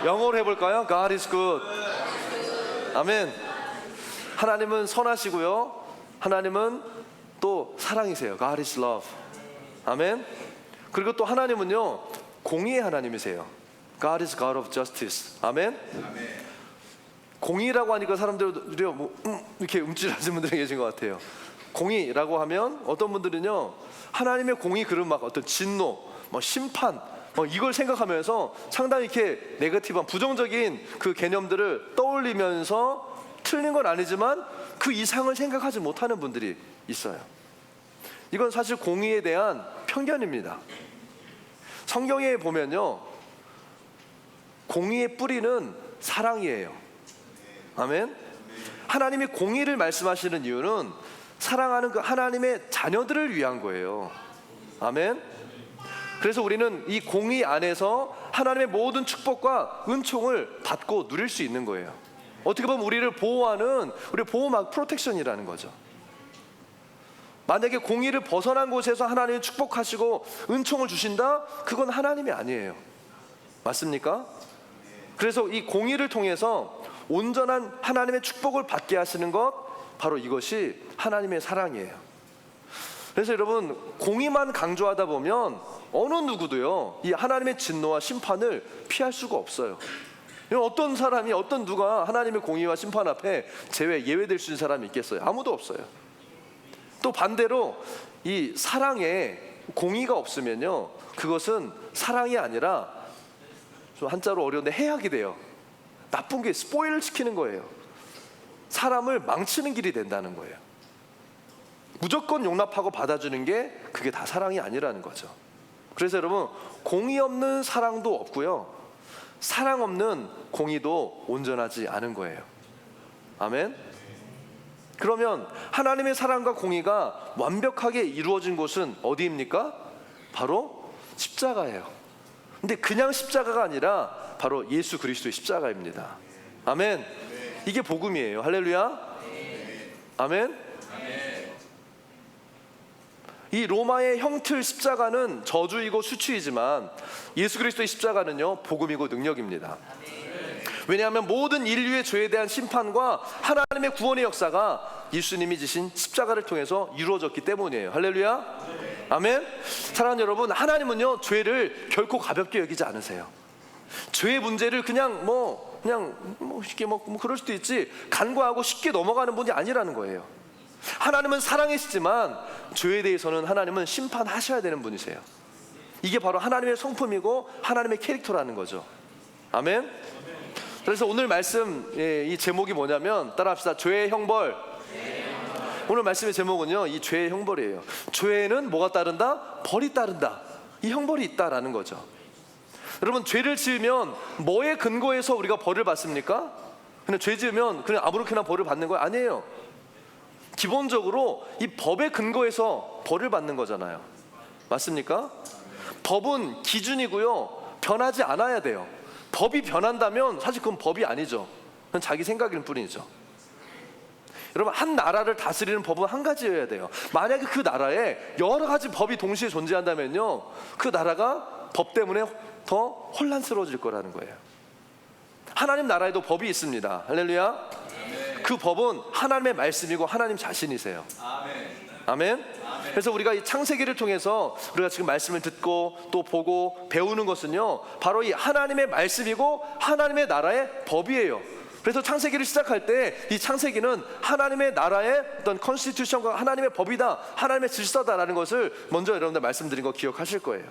영어로 해볼까요? God is good. 아멘. 하나님은 선하시고요, 하나님은 또 사랑이세요. God is love. 아멘. 그리고 또 하나님은요, 공의의 하나님이세요. God is God of justice. 아멘. 공의라고 하니까 사람들이 이렇게 움찔하시는 분들이 계신 것 같아요. 공의라고 하면 어떤 분들은요, 하나님의 공의 그런 막 어떤 진노, 심판, 이걸 생각하면서 상당히 이렇게 네거티브한 부정적인 그 개념들을 떠올리면서, 틀린 건 아니지만 그 이상을 생각하지 못하는 분들이 있어요. 이건 사실 공의에 대한 편견입니다. 성경에 보면요, 공의의 뿌리는 사랑이에요. 아멘. 하나님이 공의를 말씀하시는 이유는 사랑하는 그 하나님의 자녀들을 위한 거예요. 아멘. 그래서 우리는 이 공의 안에서 하나님의 모든 축복과 은총을 받고 누릴 수 있는 거예요. 어떻게 보면 우리를 보호하는, 우리 보호막 프로텍션이라는 거죠. 만약에 공의를 벗어난 곳에서 하나님이 축복하시고 은총을 주신다? 그건 하나님이 아니에요. 맞습니까? 그래서 이 공의를 통해서 온전한 하나님의 축복을 받게 하시는 것, 바로 이것이 하나님의 사랑이에요. 그래서 여러분, 공의만 강조하다 보면 어느 누구도요, 이 하나님의 진노와 심판을 피할 수가 없어요. 어떤 사람이, 어떤 누가 하나님의 공의와 심판 앞에 예외될 수 있는 사람이 있겠어요? 아무도 없어요. 또 반대로 이 사랑에 공의가 없으면요, 그것은 사랑이 아니라, 좀 한자로 어려운데 해악이 돼요. 나쁜 게 스포일을 시키는 거예요. 사람을 망치는 길이 된다는 거예요. 무조건 용납하고 받아주는 게, 그게 다 사랑이 아니라는 거죠. 그래서 여러분, 공의 없는 사랑도 없고요, 사랑 없는 공의도 온전하지 않은 거예요. 아멘. 그러면 하나님의 사랑과 공의가 완벽하게 이루어진 곳은 어디입니까? 바로 십자가예요. 근데 그냥 십자가가 아니라 바로 예수 그리스도의 십자가입니다. 아멘. 이게 복음이에요. 할렐루야. 아멘. 이 로마의 형틀 십자가는 저주이고 수치이지만 예수 그리스도의 십자가는요, 복음이고 능력입니다. 왜냐하면 모든 인류의 죄에 대한 심판과 하나님의 구원의 역사가 예수님이 지신 십자가를 통해서 이루어졌기 때문이에요. 할렐루야. 아멘. 사랑하는 여러분, 하나님은요, 죄를 결코 가볍게 여기지 않으세요. 죄의 문제를 그냥 쉽게 그럴 수도 있지, 간과하고 쉽게 넘어가는 분이 아니라는 거예요. 하나님은 사랑이시지만 죄에 대해서는 하나님은 심판하셔야 되는 분이세요. 이게 바로 하나님의 성품이고 하나님의 캐릭터라는 거죠. 아멘. 그래서 오늘 말씀, 이 제목이 뭐냐면, 따라합시다. 죄의 형벌. 오늘 말씀의 제목은요, 이 죄의 형벌이에요. 죄에는 뭐가 따른다? 벌이 따른다. 이 형벌이 있다라는 거죠. 여러분, 죄를 지으면 뭐에 근거해서 우리가 벌을 받습니까? 그냥 죄 지으면 그냥 아무렇게나 벌을 받는 거 아니에요. 기본적으로 이 법에 근거해서 벌을 받는 거잖아요. 맞습니까? 법은 기준이고요, 변하지 않아야 돼요. 법이 변한다면 사실 그건 법이 아니죠. 그건 자기 생각일 뿐이죠. 여러분, 한 나라를 다스리는 법은 한 가지여야 돼요. 만약에 그 나라에 여러 가지 법이 동시에 존재한다면요, 그 나라가 법 때문에 더 혼란스러워질 거라는 거예요. 하나님 나라에도 법이 있습니다. 할렐루야. 그 법은 하나님의 말씀이고 하나님 자신이세요. 아멘. 그래서 우리가 이 창세기를 통해서 우리가 지금 말씀을 듣고 또 보고 배우는 것은요, 바로 이 하나님의 말씀이고 하나님의 나라의 법이에요. 그래서 창세기를 시작할 때 이 창세기는 하나님의 나라의 어떤 컨스티튜션과 하나님의 법이다, 하나님의 질서다라는 것을 먼저 여러분들 말씀드린 거 기억하실 거예요.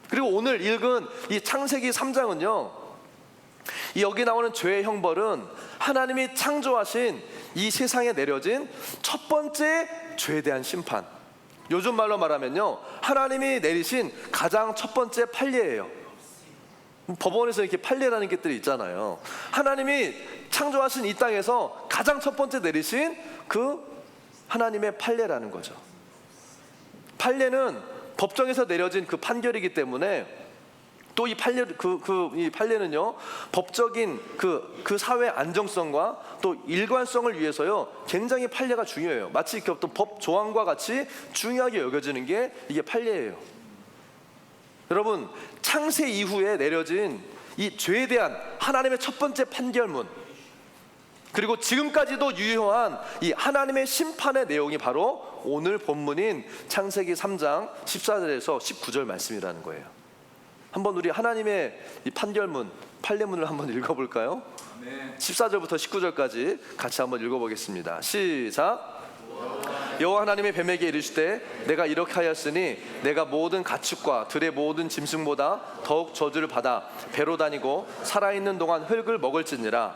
그리고 오늘 읽은 이 창세기 3장은요, 여기 나오는 죄의 형벌은 하나님이 창조하신 이 세상에 내려진 첫 번째 죄에 대한 심판, 요즘 말로 말하면요, 하나님이 내리신 가장 첫 번째 판례예요. 법원에서 이렇게 판례라는 것들이 있잖아요. 하나님이 창조하신 이 땅에서 가장 첫 번째 내리신 그 하나님의 판례라는 거죠. 판례는 법정에서 내려진 그 판결이기 때문에, 또 이 판례는요, 법적인 그 사회 안정성과 또 일관성을 위해서요, 굉장히 판례가 중요해요. 마치 이렇게 어떤 법 조항과 같이 중요하게 여겨지는 게 이게 판례예요. 여러분, 창세 이후에 내려진 이 죄에 대한 하나님의 첫 번째 판결문, 그리고 지금까지도 유효한 이 하나님의 심판의 내용이 바로 오늘 본문인 창세기 3장 14절에서 19절 말씀이라는 거예요. 한번 우리 하나님의 이 판결문, 판례문을 한번 읽어볼까요? 14절부터 19절까지 같이 한번 읽어보겠습니다. 시작. 여호와 하나님의 뱀에게 이르시되 내가 이렇게 하였으니 내가 모든 가축과 들의 모든 짐승보다 더욱 저주를 받아 배로 다니고 살아있는 동안 흙을 먹을지니라.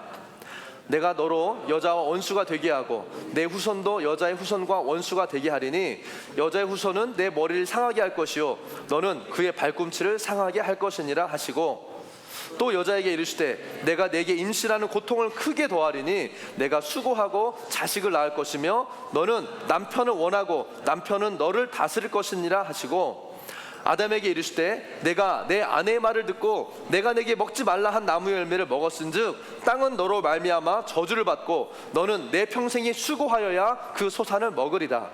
내가 너로 여자와 원수가 되게 하고 내 후손도 여자의 후손과 원수가 되게 하리니 여자의 후손은 내 머리를 상하게 할 것이요 너는 그의 발꿈치를 상하게 할 것이니라 하시고, 또 여자에게 이르시되 내가 내게 임신하는 고통을 크게 더하리니 내가 수고하고 자식을 낳을 것이며 너는 남편을 원하고 남편은 너를 다스릴 것이니라 하시고, 아담에게 이르시되 내가 내 아내의 말을 듣고 내가 내게 먹지 말라 한 나무 열매를 먹었은즉 땅은 너로 말미암아 저주를 받고 너는 내 평생이 수고하여야 그 소산을 먹으리라.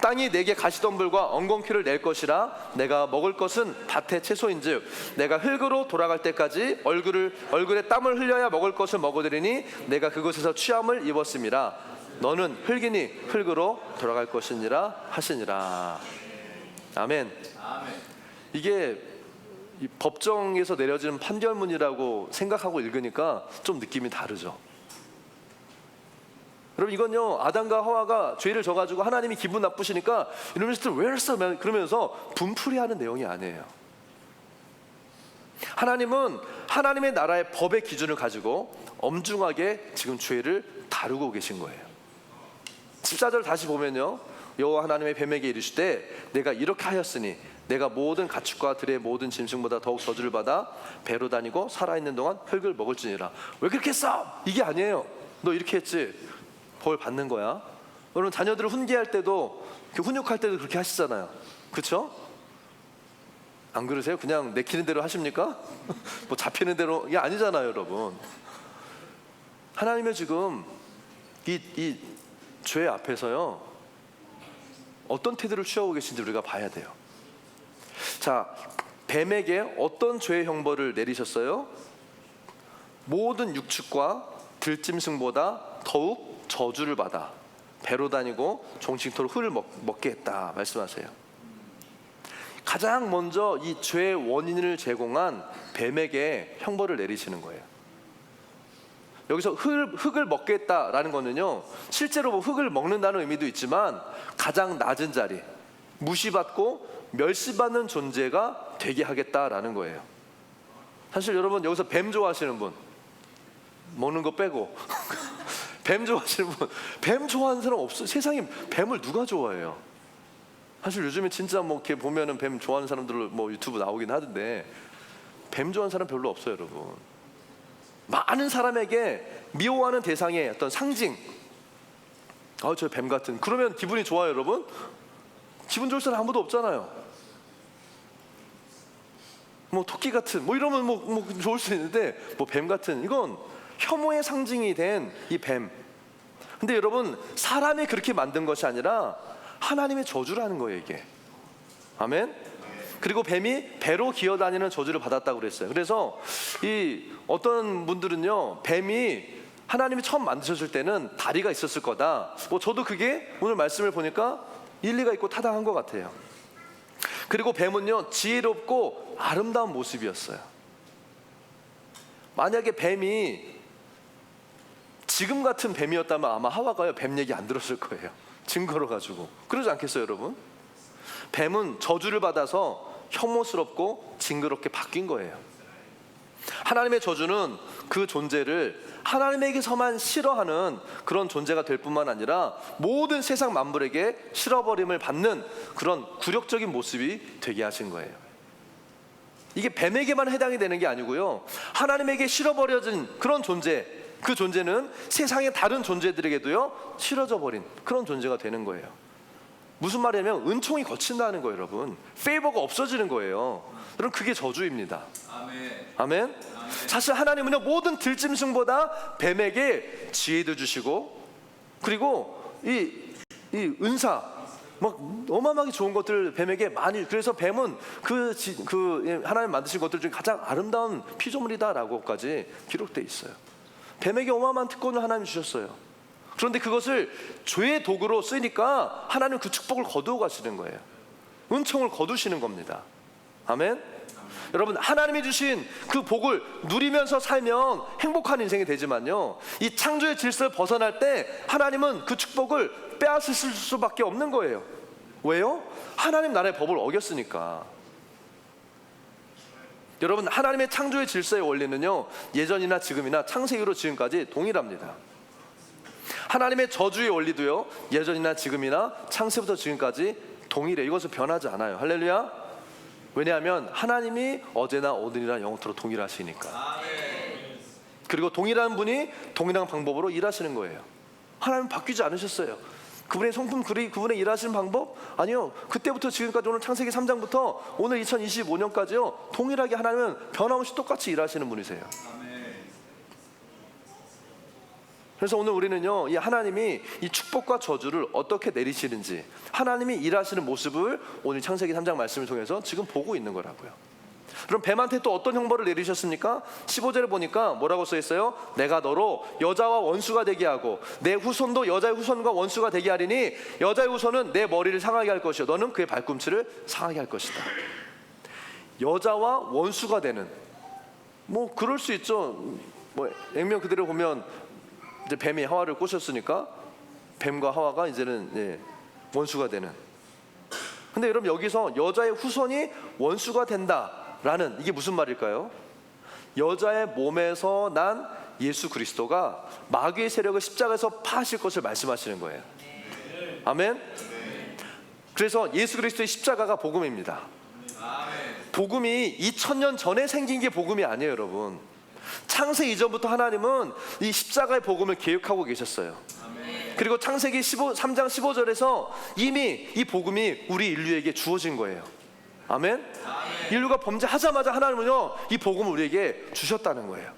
땅이 내게 가시덤불과 엉겅퀴를 낼 것이라. 내가 먹을 것은 밭의 채소인즉 내가 흙으로 돌아갈 때까지 얼굴에 땀을 흘려야 먹을 것을 먹으리니 내가 그곳에서 취함을 입었음이라. 너는 흙이니 흙으로 돌아갈 것이니라 하시니라. 아멘. 이게 이 법정에서 내려지는 판결문이라고 생각하고 읽으니까 좀 느낌이 다르죠. 여러분, 이건요, 아담과 하와가 죄를 져가지고 하나님이 기분 나쁘시니까 이놈들 왜 이랬어? 그러면서 분풀이하는 내용이 아니에요. 하나님은 하나님의 나라의 법의 기준을 가지고 엄중하게 지금 죄를 다루고 계신 거예요. 14절 다시 보면요, 여호와 하나님의 뱀에게 이르시되 내가 이렇게 하였으니 내가 모든 가축과 들의 모든 짐승보다 더욱 저주를 받아 배로 다니고 살아있는 동안 흙을 먹을지니라. 왜 그렇게 했어? 이게 아니에요. 너 이렇게 했지? 벌 받는 거야. 여러분, 자녀들을 훈계할 때도, 훈육할 때도 그렇게 하시잖아요. 그렇죠? 안 그러세요? 그냥 내키는 대로 하십니까? 뭐 잡히는 대로, 이게 아니잖아요, 여러분. 하나님의 지금 이 죄 앞에서요, 어떤 태도를 취하고 계신지 우리가 봐야 돼요. 자, 뱀에게 어떤 죄의 형벌을 내리셨어요? 모든 육축과 들짐승보다 더욱 저주를 받아 배로 다니고 종식토록 흙을 먹게 했다 말씀하세요. 가장 먼저 이 죄의 원인을 제공한 뱀에게 형벌을 내리시는 거예요. 여기서 흙을 먹겠다라는 거는요, 실제로 뭐 흙을 먹는다는 의미도 있지만 가장 낮은 자리, 무시받고 멸시받는 존재가 되게 하겠다라는 거예요. 사실 여러분, 여기서 뱀 좋아하시는 분, 먹는 거 빼고 뱀 좋아하시는 분, 뱀 좋아하는 사람 없어요. 세상에 뱀을 누가 좋아해요? 사실 요즘에 진짜 뭐 이렇게 보면은 뱀 좋아하는 사람들 뭐 유튜브 나오긴 하던데 뱀 좋아하는 사람 별로 없어요, 여러분. 많은 사람에게 미워하는 대상의 어떤 상징, 저 뱀 같은, 그러면 기분이 좋아요, 여러분? 기분 좋을 사람 아무도 없잖아요. 뭐 토끼 같은, 뭐 이러면 뭐 좋을 수 있는데, 뭐 뱀 같은, 이건 혐오의 상징이 된 이 뱀. 근데 여러분, 사람이 그렇게 만든 것이 아니라 하나님의 저주라는 거예요, 이게. 아멘. 그리고 뱀이 배로 기어다니는 저주를 받았다고 그랬어요. 그래서 이 어떤 분들은요, 뱀이 하나님이 처음 만드셨을 때는 다리가 있었을 거다. 뭐 저도 그게 오늘 말씀을 보니까 일리가 있고 타당한 것 같아요. 그리고 뱀은요, 지혜롭고 아름다운 모습이었어요. 만약에 뱀이 지금 같은 뱀이었다면 아마 하와가요, 뱀 얘기 안 들었을 거예요. 증거로 가지고. 그러지 않겠어요, 여러분? 뱀은 저주를 받아서 혐오스럽고 징그럽게 바뀐 거예요. 하나님의 저주는 그 존재를 하나님에게서만 싫어하는 그런 존재가 될 뿐만 아니라 모든 세상 만물에게 싫어버림을 받는 그런 굴욕적인 모습이 되게 하신 거예요. 이게 뱀에게만 해당이 되는 게 아니고요, 하나님에게 싫어버려진 그런 존재, 그 존재는 세상의 다른 존재들에게도요 싫어져 버린 그런 존재가 되는 거예요. 무슨 말이냐면 은총이 거친다는 거예요, 여러분. 페이버가 없어지는 거예요. 여러분, 그게 저주입니다. 아멘. 아멘. 사실 하나님은요, 모든 들짐승보다 뱀에게 지혜도 주시고, 그리고 이 은사, 막 어마어마하게 좋은 것들 뱀에게 많이, 그래서 뱀은 하나님 만드신 것들 중에 가장 아름다운 피조물이다라고까지 기록되어 있어요. 뱀에게 어마어마한 특권을 하나님 주셨어요. 그런데 그것을 죄의 도구로 쓰니까 하나님 그 축복을 거두어 가시는 거예요. 은총을 거두시는 겁니다. 아멘. 여러분, 하나님이 주신 그 복을 누리면서 살면 행복한 인생이 되지만요, 이 창조의 질서를 벗어날 때 하나님은 그 축복을 빼앗으실 수밖에 없는 거예요. 왜요? 하나님 나라의 법을 어겼으니까. 여러분, 하나님의 창조의 질서의 원리는요, 예전이나 지금이나 창세기로 지금까지 동일합니다. 하나님의 저주의 원리도요, 예전이나 지금이나 창세부터 지금까지 동일해. 이것은 변하지 않아요. 할렐루야. 왜냐하면 하나님이 어제나 오늘이나 영원토록 동일하시니까. 그리고 동일한 분이 동일한 방법으로 일하시는 거예요. 하나님 바뀌지 않으셨어요. 그분의 성품, 그분의 일하시는 방법? 아니요. 그때부터 지금까지, 오늘 창세기 3장부터 오늘 2025년까지요 동일하게 하나님은 변함없이 똑같이 일하시는 분이세요. 그래서 오늘 우리는요, 이 하나님이 이 축복과 저주를 어떻게 내리시는지, 하나님이 일하시는 모습을 오늘 창세기 3장 말씀을 통해서 지금 보고 있는 거라고요. 그럼 뱀한테 또 어떤 형벌을 내리셨습니까? 15절에 보니까 뭐라고 써 있어요? 내가 너로 여자와 원수가 되게 하고 내 후손도 여자의 후손과 원수가 되게 하리니 여자의 후손은 내 머리를 상하게 할 것이요 너는 그의 발꿈치를 상하게 할 것이다. 여자와 원수가 되는, 뭐 그럴 수 있죠. 뭐 액면 그대로 보면 이제 뱀이 하와를 꼬셨으니까 뱀과 하와가 이제는 원수가 되는. 근데 여러분, 여기서 여자의 후손이 원수가 된다라는, 이게 무슨 말일까요? 여자의 몸에서 난 예수 그리스도가 마귀의 세력을 십자가에서 파하실 것을 말씀하시는 거예요. 아멘. 그래서 예수 그리스도의 십자가가 복음입니다. 복음이 2000년 전에 생긴 게 복음이 아니에요, 여러분. 창세 이전부터 하나님은 이 십자가의 복음을 계획하고 계셨어요. 그리고 창세기 3장 15절에서 이미 이 복음이 우리 인류에게 주어진 거예요. 아멘. 인류가 범죄하자마자 하나님은요, 이 복음을 우리에게 주셨다는 거예요.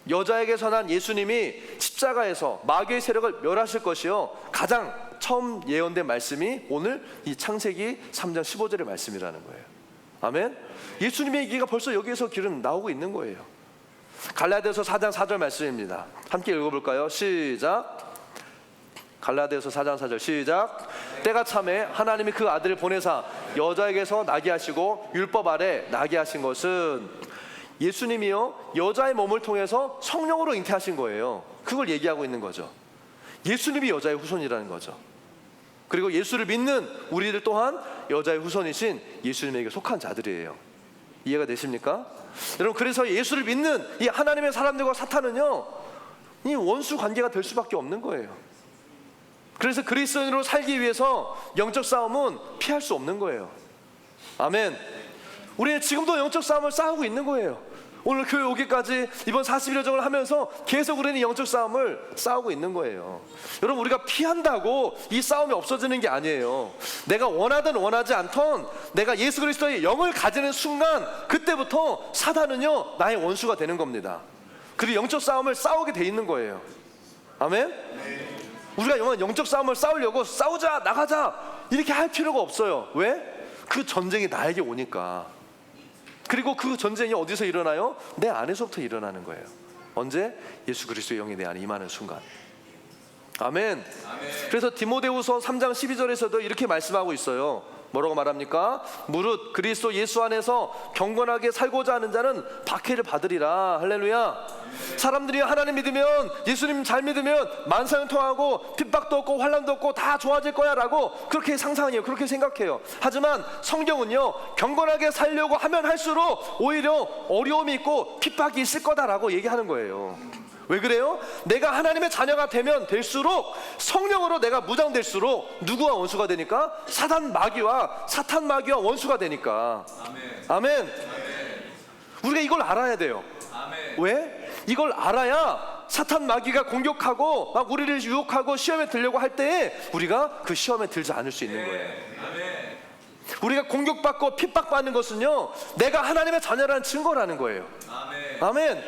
여자에게서 난 예수님이 십자가에서 마귀의 세력을 멸하실 것이요, 가장 처음 예언된 말씀이 오늘 이 창세기 3장 15절의 말씀이라는 거예요. 아멘. 예수님의 얘기가 벌써 여기에서 기름 나오고 있는 거예요. 갈라디아서 4장 4절 말씀입니다. 함께 읽어볼까요? 시작. 갈라디아서 4장 4절 시작. 때가 참에 하나님이 그 아들을 보내사 여자에게서 나게 하시고 율법 아래 나게 하신 것은, 예수님이요 여자의 몸을 통해서 성령으로 잉태하신 거예요. 그걸 얘기하고 있는 거죠. 예수님이 여자의 후손이라는 거죠. 그리고 예수를 믿는 우리들 또한 여자의 후손이신 예수님에게 속한 자들이에요. 이해가 되십니까? 여러분, 그래서 예수를 믿는 이 하나님의 사람들과 사탄은요, 이 원수 관계가 될 수밖에 없는 거예요. 그래서 그리스도인으로 살기 위해서 영적 싸움은 피할 수 없는 거예요. 아멘. 우리는 지금도 영적 싸움을 싸우고 있는 거예요. 오늘 교회 오기까지 이번 40일 여정을 하면서 계속 우리는 영적 싸움을 싸우고 있는 거예요. 여러분, 우리가 피한다고 이 싸움이 없어지는 게 아니에요. 내가 원하든 원하지 않던 내가 예수 그리스도의 영을 가지는 순간, 그때부터 사단은요 나의 원수가 되는 겁니다. 그리고 영적 싸움을 싸우게 돼 있는 거예요. 아멘. 우리가 영적 싸움을 싸우려고 싸우자, 나가자 이렇게 할 필요가 없어요. 왜? 그 전쟁이 나에게 오니까. 그리고 그 전쟁이 어디서 일어나요? 내 안에서부터 일어나는 거예요. 언제? 예수 그리스도의 영이 내 안에 임하는 순간. 아멘. 그래서 디모데후서 3장 12절에서도 이렇게 말씀하고 있어요. 뭐라고 말합니까? 무릇 그리스도 예수 안에서 경건하게 살고자 하는 자는 박해를 받으리라. 할렐루야. 사람들이 하나님 믿으면, 예수님 잘 믿으면 만상을 통하고 핍박도 없고 환난도 없고 다 좋아질 거야 라고 그렇게 상상해요. 그렇게 생각해요. 하지만 성경은요, 경건하게 살려고 하면 할수록 오히려 어려움이 있고 핍박이 있을 거다라고 얘기하는 거예요. 왜 그래요? 내가 하나님의 자녀가 되면 될수록, 성령으로 내가 무장될수록 누구와 원수가 되니까? 사탄 마귀와 원수가 되니까. 아멘. 우리가 이걸 알아야 돼요. 왜? 이걸 알아야 사탄 마귀가 공격하고 막 우리를 유혹하고 시험에 들려고 할 때에 우리가 그 시험에 들지 않을 수 있는 거예요. 우리가 공격받고 핍박받는 것은요, 내가 하나님의 자녀라는 증거라는 거예요. 아멘.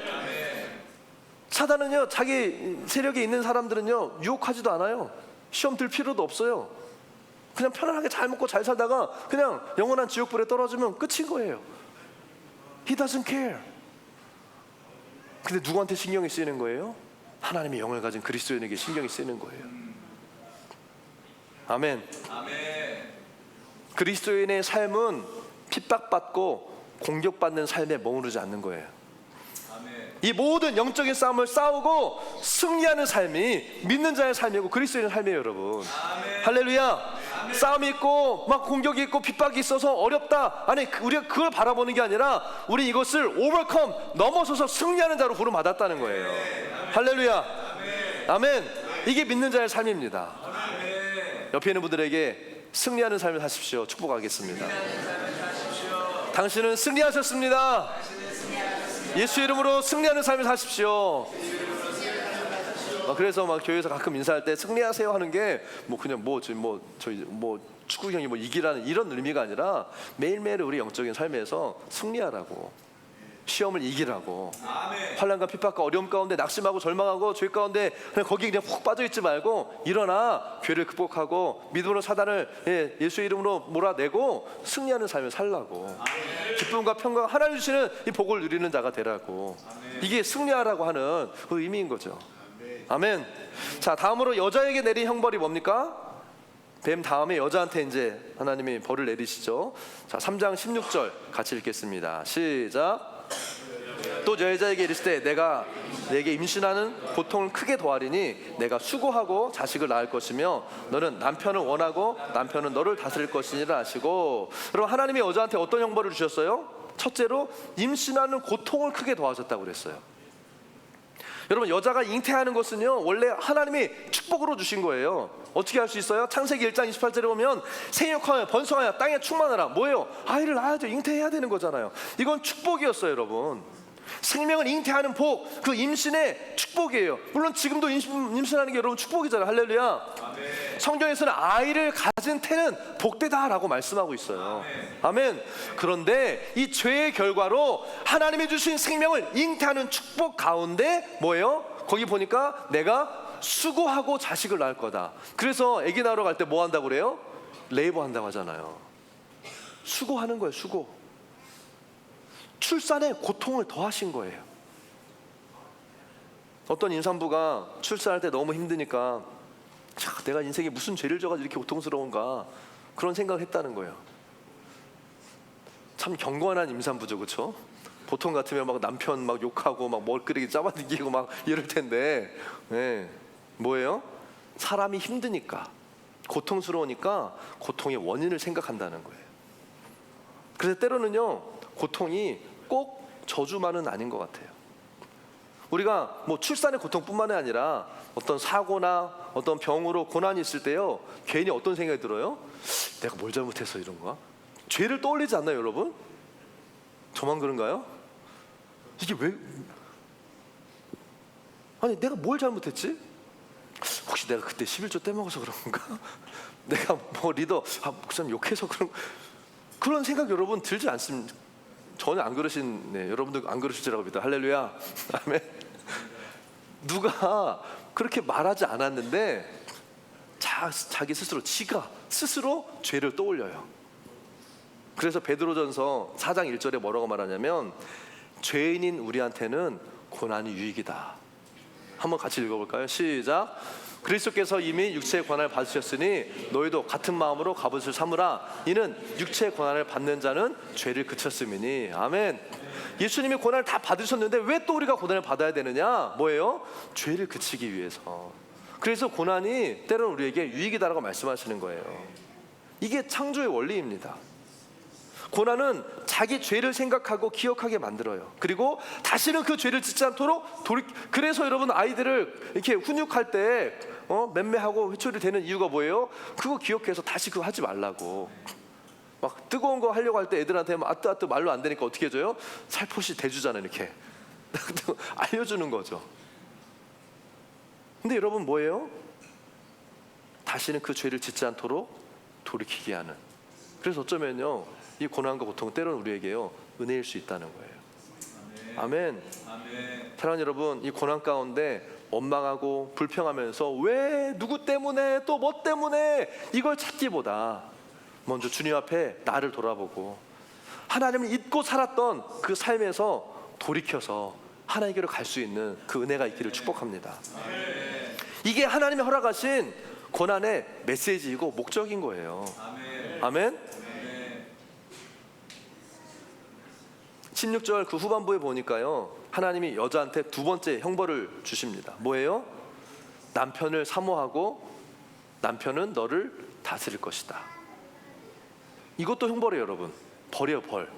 사단은요, 자기 세력에 있는 사람들은요 유혹하지도 않아요. 시험 들 필요도 없어요. 그냥 편안하게 잘 먹고 잘 살다가 그냥 영원한 지옥불에 떨어지면 끝인 거예요. He doesn't care. 근데 누구한테 신경이 쓰이는 거예요? 하나님의 영을 가진 그리스도인에게 신경이 쓰이는 거예요. 아멘. 그리스도인의 삶은 핍박받고 공격받는 삶에 머무르지 않는 거예요. 이 모든 영적인 싸움을 싸우고 승리하는 삶이 믿는 자의 삶이고 그리스도인의 삶이에요, 여러분. 할렐루야. 싸움이 있고 막 공격이 있고 핍박이 있어서 어렵다. 아니, 우리가 그걸 바라보는 게 아니라 우리 이것을 오버컴, 넘어서서 승리하는 자로 부름받았다는 거예요. 할렐루야. 아멘. 이게 믿는 자의 삶입니다. 옆에 있는 분들에게 승리하는 삶을 사십시오. 축복하겠습니다. 당신은 승리하셨습니다. 예수 이름으로 승리하는 삶을 사십시오. 그래서 막 교회에서 가끔 인사할 때 승리하세요 하는 게 뭐 그냥 저희 축구 경기 이기라는 이런 의미가 아니라 매일매일 우리 영적인 삶에서 승리하라고, 시험을 이기라고. 환난과 핍박과 어려움 가운데 낙심하고 절망하고 죄 가운데 거기에 그냥 푹 빠져 있지 말고 일어나 죄를 극복하고 믿음으로 사단을 예수의 이름으로 몰아내고 승리하는 삶을 살라고. 기쁨과 평강 하나님 주시는 이 복을 누리는 자가 되라고. 이게 승리하라고 하는 그 의미인 거죠. 아멘. 자, 다음으로 여자에게 내린 형벌이 뭡니까? 뱀 다음에 여자한테 이제 하나님이 벌을 내리시죠. 자, 3장 16절 같이 읽겠습니다. 시작. 또 여자에게 이르실 때 내가 내게 임신하는 고통을 크게 더하리니 내가 수고하고 자식을 낳을 것이며 너는 남편을 원하고 남편은 너를 다스릴 것이니라 하시고. 여러분, 하나님이 여자한테 어떤 형벌을 주셨어요? 첫째로 임신하는 고통을 크게 더하셨다고 그랬어요. 여러분, 여자가 잉태하는 것은요 원래 하나님이 축복으로 주신 거예요. 어떻게 할 수 있어요? 창세기 1장 28절에 보면 생육하여 번성하여 땅에 충만하라. 뭐예요? 아이를 낳아야죠. 잉태해야 되는 거잖아요. 이건 축복이었어요, 여러분. 생명을 잉태하는 복, 그 임신의 축복이에요. 물론 지금도 임신하는 게 여러분 축복이잖아요. 할렐루야. 아멘. 성경에서는 아이를 가진 태는 복되다라고 말씀하고 있어요. 아멘. 그런데 이 죄의 결과로 하나님이 주신 생명을 잉태하는 축복 가운데 뭐예요? 거기 보니까 내가 수고하고 자식을 낳을 거다. 그래서 아기 낳으러 갈 때 뭐 한다고 그래요? 레이버 한다고 하잖아요. 수고하는 거예요, 수고. 출산에 고통을 더하신 거예요. 어떤 임산부가 출산할 때 너무 힘드니까 내가 인생에 무슨 죄를 져가지고 이렇게 고통스러운가 그런 생각을 했다는 거예요. 참 경건한 임산부죠, 그렇죠? 보통 같으면 막 남편 막 욕하고 막 머리끄레기 잡아당기고 막 이럴 텐데, 뭐예요? 사람이 힘드니까, 고통스러우니까 고통의 원인을 생각한다는 거예요. 그래서 때로는요 고통이 꼭 저주만은 아닌 것 같아요. 우리가 뭐 출산의 고통뿐만이 아니라 어떤 사고나 어떤 병으로 고난이 있을 때요 괜히 어떤 생각이 들어요? 내가 뭘 잘못해서 이런 거야? 죄를 떠올리지 않나요, 여러분? 저만 그런가요? 이게 왜? 아니, 내가 뭘 잘못했지? 혹시 내가 그때 11조 떼먹어서 그런가? 내가 뭐 리더 목사님 욕해서 그런 생각 여러분 들지 않습니까? 전혀 안 그러신, 여러분들 안 그러실지라고 믿어요. 할렐루야. 아멘. 누가 그렇게 말하지 않았는데 자기 스스로, 지가 스스로 죄를 떠올려요. 그래서 베드로전서 4장 1절에 뭐라고 말하냐면 죄인인 우리한테는 고난이 유익이다. 한번 같이 읽어볼까요? 시작. 그리스도께서 이미 육체의 고난을 받으셨으니 너희도 같은 마음으로 갑옷을 삼으라. 이는 육체의 고난을 받는 자는 죄를 그쳤음이니. 아멘. 예수님이 고난을 다 받으셨는데 왜 또 우리가 고난을 받아야 되느냐? 뭐예요? 죄를 그치기 위해서. 그래서 고난이 때로는 우리에게 유익이다라고 말씀하시는 거예요. 이게 창조의 원리입니다. 고난은 자기 죄를 생각하고 기억하게 만들어요. 그리고 다시는 그 죄를 짓지 않도록 그래서 여러분 아이들을 이렇게 훈육할 때 맴매하고 회초리 되는 이유가 뭐예요? 그거 기억해서 다시 그거 하지 말라고. 막 뜨거운 거 하려고 할 때 애들한테 막 아뜨아뜨 말로 안 되니까 어떻게 해줘요? 살포시 대주잖아요, 이렇게. 알려주는 거죠. 근데 여러분 뭐예요? 다시는 그 죄를 짓지 않도록 돌이키게 하는. 그래서 어쩌면요 이 고난과 고통은 때로는 우리에게요 은혜일 수 있다는 거예요. 아멘. 사랑하는 여러분, 이 고난 가운데 원망하고 불평하면서 왜 누구 때문에 또 뭐 때문에 이걸 찾기보다 먼저 주님 앞에 나를 돌아보고 하나님을 잊고 살았던 그 삶에서 돌이켜서 하나님께로 갈 수 있는 그 은혜가 있기를 축복합니다. 이게 하나님이 허락하신 고난의 메시지이고 목적인 거예요. 아멘. 16절 그 후반부에 보니까요, 하나님이 여자한테 두 번째 형벌을 주십니다. 뭐예요? 남편을 사모하고 남편은 너를 다스릴 것이다. 이것도 형벌이에요, 여러분. 벌이에요, 벌.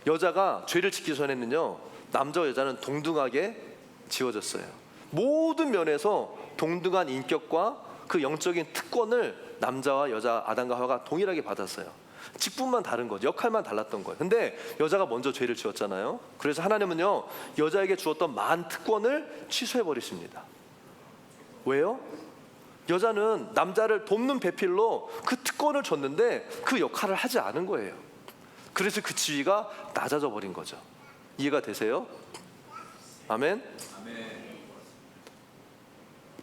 여자가 죄를 짓기 전에는요, 남자와 여자는 동등하게 지어졌어요. 모든 면에서 동등한 인격과 그 영적인 특권을 남자와 여자 아담과 하와가 동일하게 받았어요. 직분만 다른 거죠. 역할만 달랐던 거예요. 근데 여자가 먼저 죄를 지었잖아요. 그래서 하나님은요, 여자에게 주었던 많은 특권을 취소해 버리십니다. 왜요? 여자는 남자를 돕는 배필로 그 특권을 줬는데 그 역할을 하지 않은 거예요. 그래서 그 지위가 낮아져 버린 거죠. 이해가 되세요? 아멘.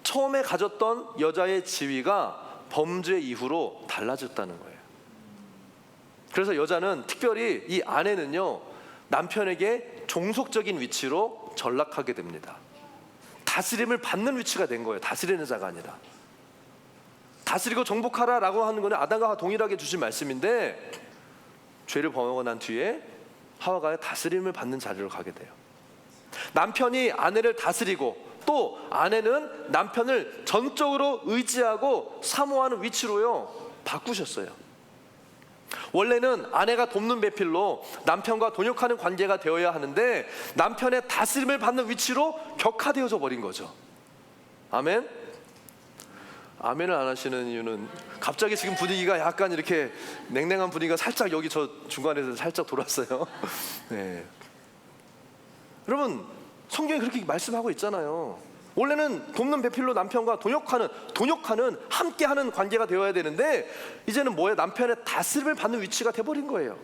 처음에 가졌던 여자의 지위가 범죄 이후로 달라졌다는 거예요. 그래서 여자는 특별히 이 아내는요, 남편에게 종속적인 위치로 전락하게 됩니다. 다스림을 받는 위치가 된 거예요. 다스리는 자가 아니라. 다스리고 정복하라라고 하는 거는 아담과 하와 동일하게 주신 말씀인데, 죄를 범하고 난 뒤에 하와가 다스림을 받는 자리로 가게 돼요. 남편이 아내를 다스리고 또 아내는 남편을 전적으로 의지하고 사모하는 위치로요, 바꾸셨어요. 원래는 아내가 돕는 배필로 남편과 돈역하는 관계가 되어야 하는데 남편의 다스림을 받는 위치로 격화되어져 버린 거죠. 아멘? 아멘을 안 하시는 이유는 갑자기 지금 분위기가 약간 이렇게 냉랭한 분위기가 살짝 여기 저 중간에서 살짝 돌았어요. 네. 여러분, 성경이 그렇게 말씀하고 있잖아요. 원래는 돕는 배필로 남편과 돈역하는 함께하는 관계가 되어야 되는데 이제는 뭐예요? 남편의 다스림을 받는 위치가 돼버린 거예요.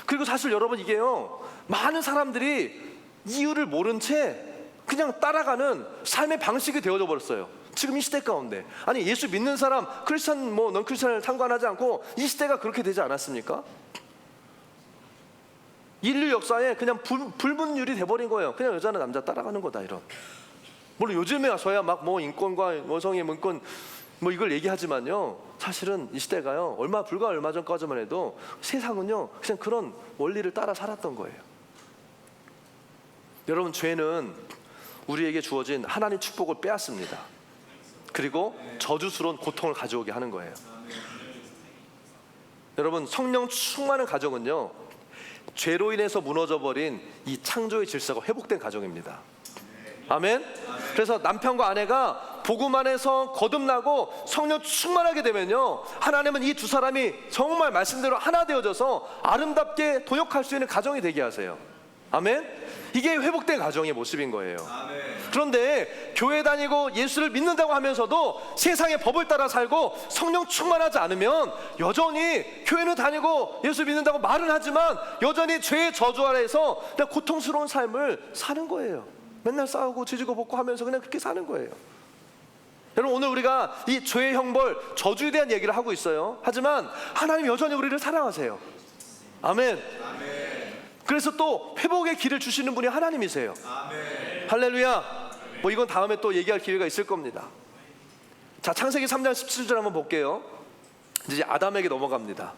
그리고 사실 여러분, 이게요, 많은 사람들이 이유를 모른 채 그냥 따라가는 삶의 방식이 되어져 버렸어요. 지금 이 시대 가운데. 아니, 예수 믿는 사람, 크리스찬 넌 크리스찬을 상관하지 않고 이 시대가 그렇게 되지 않았습니까? 인류 역사에 그냥 불분율이 돼버린 거예요. 그냥 여자는 남자 따라가는 거다, 이런. 물론 요즘에 와서야 막 뭐 인권과 여성의 문권 뭐 이걸 얘기하지만요, 사실은 이 시대가요, 불과 얼마 전까지만 해도 세상은요 그냥 그런 원리를 따라 살았던 거예요. 여러분, 죄는 우리에게 주어진 하나님 축복을 빼앗습니다. 그리고 저주스러운 고통을 가져오게 하는 거예요. 여러분, 성령 충만한 가정은요, 죄로 인해서 무너져버린 이 창조의 질서가 회복된 가정입니다. 아멘. 그래서 남편과 아내가 복음 안에서 거듭나고 성령 충만하게 되면요, 하나님은 이 두 사람이 정말 말씀대로 하나 되어져서 아름답게 동역할 수 있는 가정이 되게 하세요. 아멘. 이게 회복된 가정의 모습인 거예요. 그런데 교회 다니고 예수를 믿는다고 하면서도 세상의 법을 따라 살고 성령 충만하지 않으면 여전히 교회는 다니고 예수 믿는다고 말은 하지만 여전히 죄의 저주 아래에서 그냥 고통스러운 삶을 사는 거예요. 맨날 싸우고 지지고 볶고 하면서 그냥 그렇게 사는 거예요. 여러분, 오늘 우리가 이 죄의 형벌, 저주에 대한 얘기를 하고 있어요. 하지만 하나님 여전히 우리를 사랑하세요. 아멘. 그래서 또 회복의 길을 주시는 분이 하나님이세요. 할렐루야. 뭐 이건 다음에 또 얘기할 기회가 있을 겁니다. 자, 창세기 3장 17절 한번 볼게요. 이제 아담에게 넘어갑니다.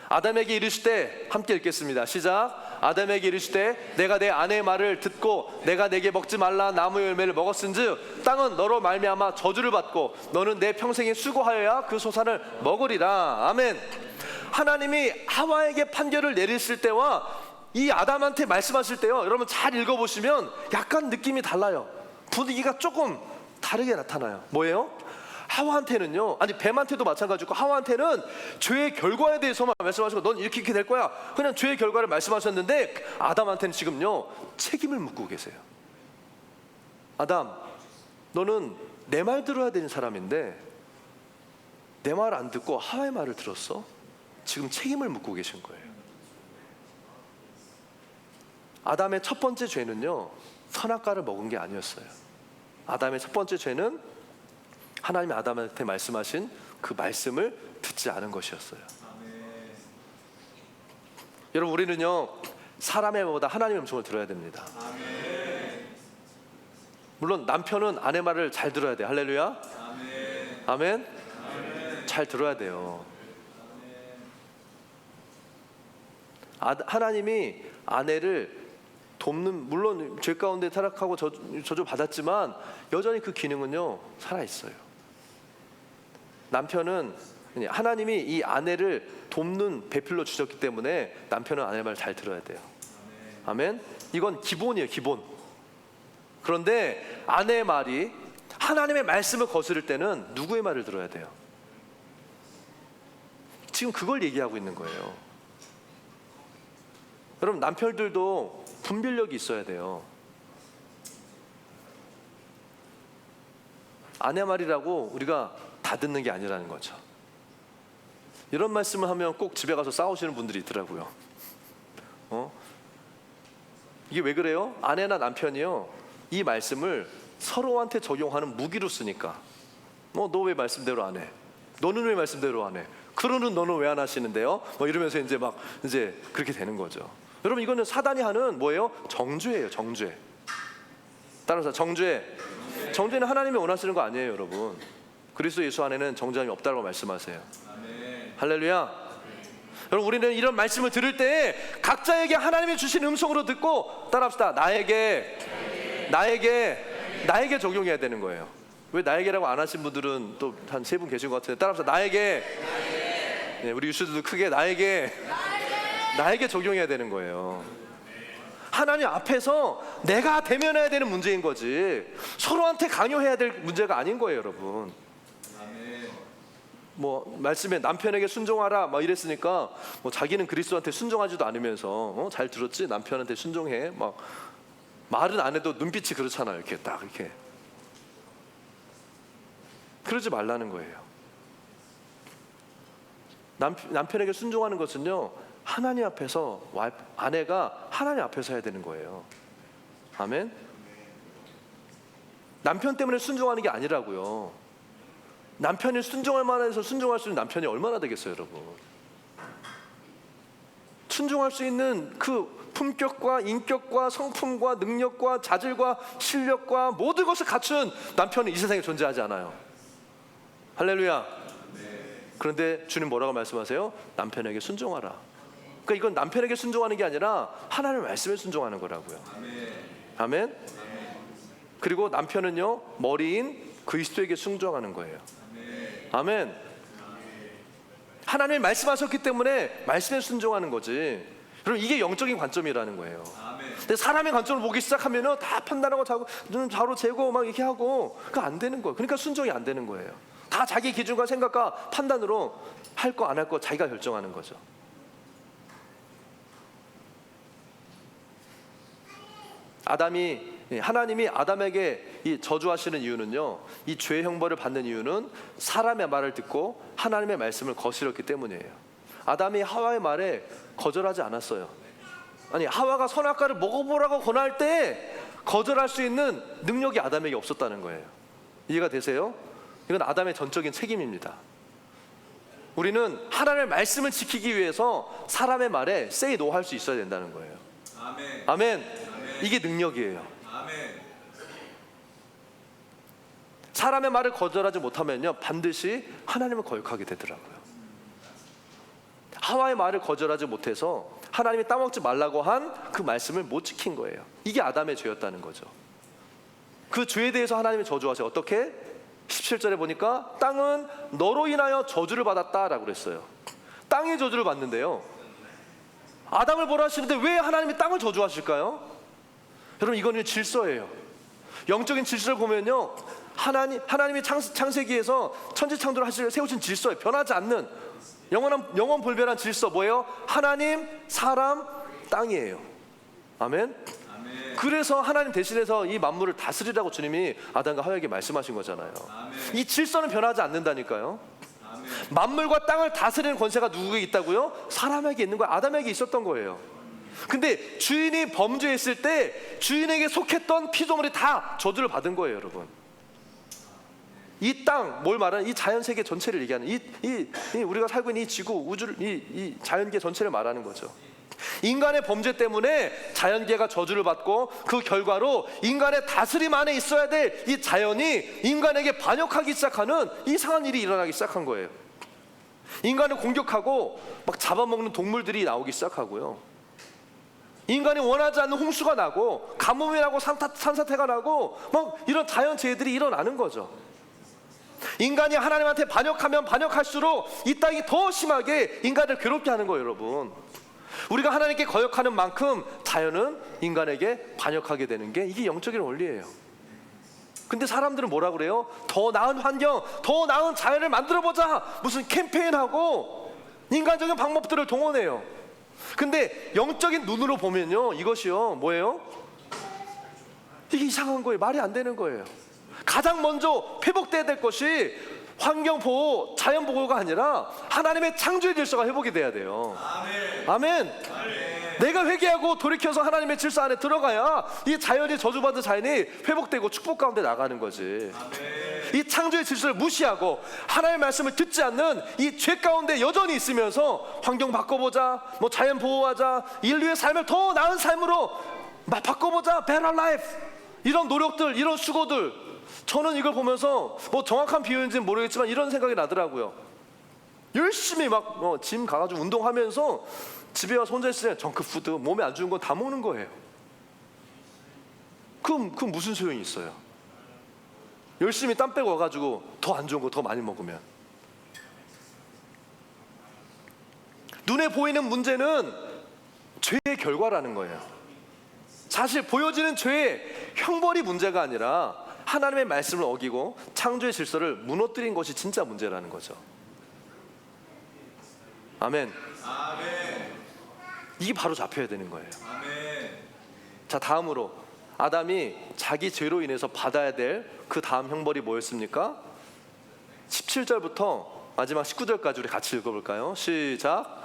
아담에게 이르시되, 함께 읽겠습니다. 시작. 아담에게 이르시되 내가 내 아내의 말을 듣고 내가 내게 먹지 말라 나무의 열매를 먹었은즉 땅은 너로 말미암아 저주를 받고 너는 내 평생에 수고하여야 그 소산을 먹으리라. 아멘. 하나님이 하와에게 판결을 내리실 때와 이 아담한테 말씀하실 때요, 여러분 잘 읽어보시면 약간 느낌이 달라요. 분위기가 조금 다르게 나타나요. 뭐예요? 하와한테는요, 아니 뱀한테도 마찬가지고 하와한테는 죄의 결과에 대해서만 말씀하시고 넌 이렇게 될 거야, 그냥 죄의 결과를 말씀하셨는데 아담한테는 지금요 책임을 묻고 계세요. 아담, 너는 내 말 들어야 되는 사람인데 내 말 안 듣고 하와의 말을 들었어? 지금 책임을 묻고 계신 거예요. 아담의 첫 번째 죄는요, 선악과를 먹은 게 아니었어요. 아담의 첫 번째 죄는 하나님이 아담한테 말씀하신 그 말씀을 듣지 않은 것이었어요. 여러분, 우리는요, 사람의 말보다 하나님의 음성을 들어야 됩니다. 물론 남편은 아내 말을 잘 들어야 돼요. 할렐루야. 아멘. 잘 들어야 돼요. 하나님이 아내를 돕는, 물론 죄 가운데 타락하고 저주 받았지만 여전히 그 기능은요 살아 있어요. 남편은, 하나님이 이 아내를 돕는 배필로 주셨기 때문에 남편은 아내 말을 잘 들어야 돼요. 아멘. 이건 기본이에요, 기본. 그런데 아내의 말이 하나님의 말씀을 거스를 때는 누구의 말을 들어야 돼요? 지금 그걸 얘기하고 있는 거예요. 여러분, 남편들도 분별력이 있어야 돼요. 아내 말이라고 우리가 다 듣는 게 아니라는 거죠. 이런 말씀을 하면 꼭 집에 가서 싸우시는 분들이 있더라고요. 이게 왜 그래요? 아내나 남편이요, 이 말씀을 서로한테 적용하는 무기로 쓰니까. 너 왜 말씀대로 안 해? 너는 왜 말씀대로 안 해? 그러는 너는 왜 안 하시는데요? 이러면서 이제 그렇게 되는 거죠. 여러분, 이거는 사단이 하는 뭐예요? 정죄예요, 정죄. 따라서 정죄. 정죄는 하나님이 원하시는 거 아니에요, 여러분. 그리스도 예수 안에는 정죄함이 없다고 말씀하세요. 할렐루야. 여러분, 우리는 이런 말씀을 들을 때 각자에게 하나님이 주신 음성으로 듣고 따라합시다. 나에게 적용해야 되는 거예요. 왜 나에게라고 안 하신 분들은 또 한 3분 계신 것 같은데, 따라합시다. 나에게. 네, 우리 유수들도 크게 나에게 적용해야 되는 거예요. 하나님 앞에서 내가 대면해야 되는 문제인 거지, 서로한테 강요해야 될 문제가 아닌 거예요, 여러분. 말씀에 남편에게 순종하라 이랬으니까 자기는 그리스도한테 순종하지도 않으면서 잘 들었지, 남편한테 순종해 말은 안 해도 눈빛이 그렇잖아요. 이렇게 딱 이렇게. 그러지 말라는 거예요. 남편에게 순종하는 것은요, 하나님 앞에서, 아내가 하나님 앞에서 해야 되는 거예요. 아멘. 남편 때문에 순종하는 게 아니라고요. 남편이 순종할 만해서 순종할 수 있는 남편이 얼마나 되겠어요, 여러분. 순종할 수 있는 그 품격과 인격과 성품과 능력과 자질과 실력과 모든 것을 갖춘 남편은 이 세상에 존재하지 않아요. 할렐루야. 그런데 주님 뭐라고 말씀하세요? 남편에게 순종하라. 그러니까 이건 남편에게 순종하는 게 아니라 하나님의 말씀에 순종하는 거라고요. 아멘. 그리고 남편은요, 머리인 그리스도에게 순종하는 거예요. 아멘. 하나님이 말씀하셨기 때문에 말씀에 순종하는 거지. 여러분, 이게 영적인 관점이라는 거예요. 근데 사람의 관점을 보기 시작하면은 다 판단하고 눈 자로 재고 이렇게 하고, 그거 안 되는 거예요. 그러니까 순종이 안 되는 거예요. 다 자기 기준과 생각과 판단으로 할 거 안 할 거 자기가 결정하는 거죠. 하나님이 아담에게 이 저주하시는 이유는요, 이 죄의 형벌을 받는 이유는 사람의 말을 듣고 하나님의 말씀을 거스렸기 때문이에요. 아담이 하와의 말에 거절하지 않았어요. 아니, 하와가 선악과를 먹어보라고 권할 때 거절할 수 있는 능력이 아담에게 없었다는 거예요. 이해가 되세요? 이건 아담의 전적인 책임입니다. 우리는 하나님의 말씀을 지키기 위해서 사람의 말에 say no 할 수 있어야 된다는 거예요. 아멘. 이게 능력이에요. 사람의 말을 거절하지 못하면요, 반드시 하나님을 거역하게 되더라고요. 하와의 말을 거절하지 못해서 하나님이 따먹지 말라고 한 그 말씀을 못 지킨 거예요. 이게 아담의 죄였다는 거죠. 그 죄에 대해서 하나님이 저주하세요. 어떻게? 17절에 보니까 땅은 너로 인하여 저주를 받았다라고 그랬어요. 땅이 저주를 받는데요, 아담을 보라 하시는데 왜 하나님이 땅을 저주하실까요? 여러분, 이거는 질서예요. 영적인 질서를 보면요, 하나님이 창세기에서 천지창조를 세우신 질서예요. 변하지 않는 영원 불변한 질서. 뭐예요? 하나님, 사람, 땅이에요. 아멘. 그래서 하나님 대신해서 이 만물을 다스리라고 주님이 아담과 하와에게 말씀하신 거잖아요. 이 질서는 변하지 않는다니까요. 만물과 땅을 다스리는 권세가 누구에게 있다고요? 사람에게 있는 거예요. 아담에게 있었던 거예요. 근데 주인이 범죄했을 때 주인에게 속했던 피조물이 다 저주를 받은 거예요, 여러분. 이 땅, 뭘 말하는, 이 자연세계 전체를 얘기하는, 이 우리가 살고 있는 이 지구, 우주를, 이 자연계 전체를 말하는 거죠. 인간의 범죄 때문에 자연계가 저주를 받고, 그 결과로 인간의 다스림 안에 있어야 될 이 자연이 인간에게 반역하기 시작하는 이상한 일이 일어나기 시작한 거예요. 인간을 공격하고 막 잡아먹는 동물들이 나오기 시작하고요. 인간이 원하지 않는 홍수가 나고, 가뭄이 나고, 산사태가 나고, 막 이런 자연재해들이 일어나는 거죠. 인간이 하나님한테 반역하면 반역할수록 이 땅이 더 심하게 인간을 괴롭게 하는 거예요, 여러분. 우리가 하나님께 거역하는 만큼 자연은 인간에게 반역하게 되는 게, 이게 영적인 원리예요. 근데 사람들은 뭐라 그래요? 더 나은 환경, 더 나은 자연을 만들어보자, 무슨 캠페인하고 인간적인 방법들을 동원해요. 근데 영적인 눈으로 보면요, 이것이요 뭐예요? 이게 이상한 거예요. 말이 안 되는 거예요. 가장 먼저 회복돼야 될 것이 환경보호, 자연보호가 아니라 하나님의 창조의 질서가 회복이 돼야 돼요. 아멘. 아멘. 내가 회개하고 돌이켜서 하나님의 질서 안에 들어가야 이 자연이, 저주받은 자연이 회복되고 축복 가운데 나가는 거지. 아멘. 이 창조의 질서를 무시하고 하나님의 말씀을 듣지 않는 이 죄 가운데 여전히 있으면서 환경 바꿔보자, 뭐 자연 보호하자, 인류의 삶을 더 나은 삶으로 바꿔보자, better life, 이런 노력들, 이런 수고들, 저는 이걸 보면서 뭐 정확한 비유인지는 모르겠지만 이런 생각이 나더라고요. 열심히 막 짐 가가지고 운동하면서 집에 와서 혼자 있을 때 정크푸드, 몸에 안 좋은 건 다 먹는 거예요. 그럼 무슨 소용이 있어요? 열심히 땀 빼고 와가지고 더 안 좋은 거 더 많이 먹으면. 눈에 보이는 문제는 죄의 결과라는 거예요. 사실 보여지는 죄의 형벌이 문제가 아니라 하나님의 말씀을 어기고 창조의 질서를 무너뜨린 것이 진짜 문제라는 거죠. 아멘. 아멘. 이게 바로 잡혀야 되는 거예요. 아멘. 자, 다음으로 아담이 자기 죄로 인해서 받아야 될 그 다음 형벌이 뭐였습니까? 17절부터 마지막 19절까지 우리 같이 읽어볼까요? 시작.